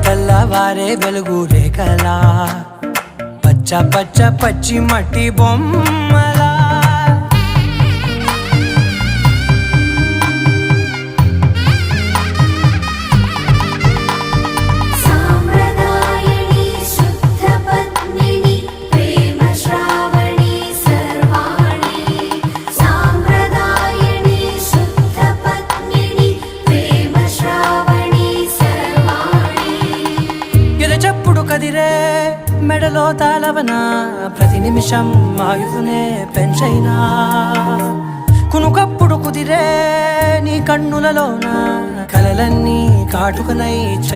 తెల్లవారే వెలుగు రేఖలా పచ్చ పచ్చ పచ్చి మట్టి బొమ్మలా చెప్పుడు కదిరే మెడలో తాళవన ప్రతి నిమిషం ఆయువునే పెంచైనా కునుకప్పుడు కుదిరే నీ కన్నులలోన కలలన్నీ కాటుకనై